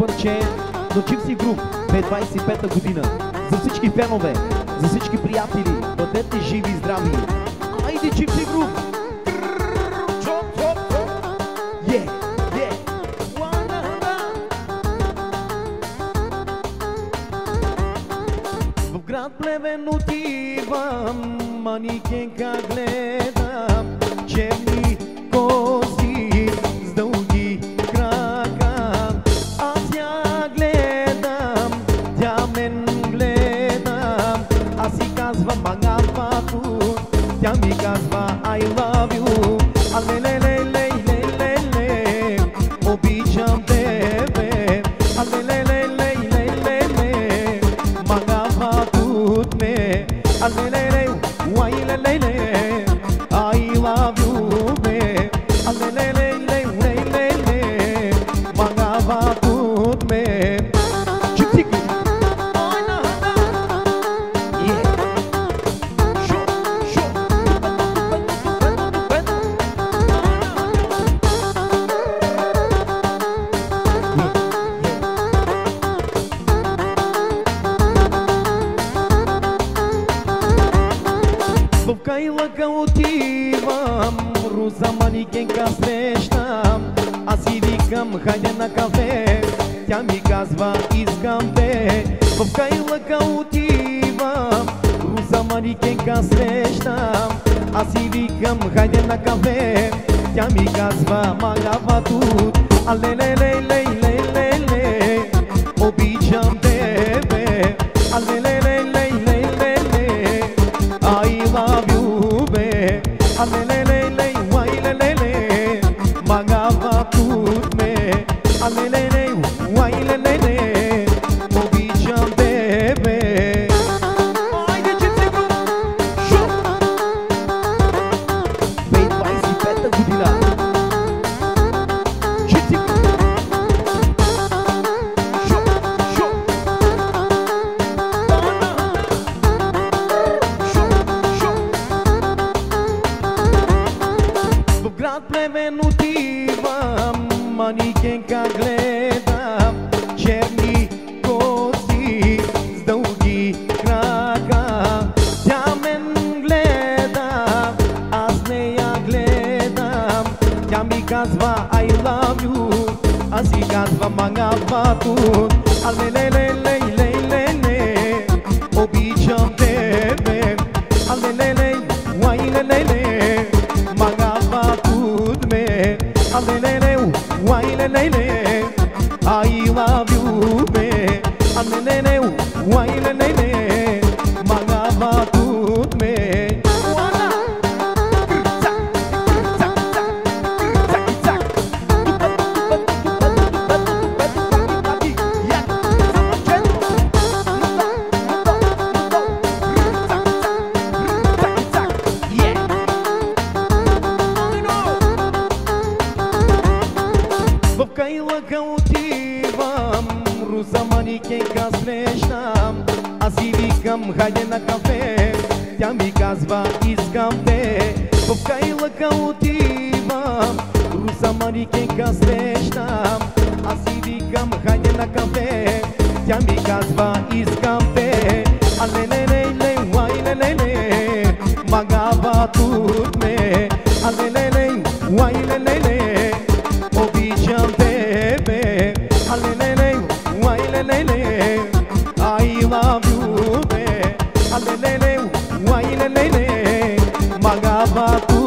парче до Gypsy Group 25-та година. За всички фенове, за всички приятели, бъдете живи и здрави. Айде Gypsy Group! В град Плевен отивам, манекенка гледам, черни коси с дълги крака. Аз я гледам, тя мен гледам, аз си казвам мангапато, тя ми казва I love you. Алелелелелелеле, обичам тебе. Алелелелелелеле, мангапато от ме. Алелеле, уайлелеле, I love you, бе. Алелелелелелеле, мангапато от ме. Чипсики! Ой, на хата! Шо, шо! В Кайлака отивам, руса манекенка срещам. Аз си викам, хайде на кафе, тя ми казва, искам те. В Кайлака отивам, руса манекенка срещам. Аз си викам, хайде на кафе, тя ми казва, магава тут. Алелелелелелеле, обичам тебе. Алелелелелелеле, I love you, be. Alelelele, wailelele, magava tut me. Alelele, wailelele, obичам тебе. Айде Gypsy Group! Шо! 25-та година. Gypsy Group! Шо! Шо! В град Плевен отивам, манекенка гледам, черни коси с дълги крака. Тя мен гледа, аз нея гледам, тя ми казва I love you, аз си казвам мангапато. Алелелелелелеле, обичам тебе. Алелеле, уайлелеле, magava tut me. Alelele, wailelele, I love you, be. Alelele, wailelele, magava tut me. Wala! Zak, zak, zak, zak, zak. Yak, zak, zak, yeah. В Кайлака отивам, руса манекенка срещам. Аз си викам, хайде на кафе, тя ми казва, искам те. В Кайлака отивам, руса манекенка срещам. Аз си викам, хайде на кафе, тя ми казва, искам те. Алелелеле, уайлелеле, магава тут ме. Алелеле, уайлелеле, обичам тебе. Алелеле, уайлелеле, I love you, be. Alelele, wailelele, magava tu.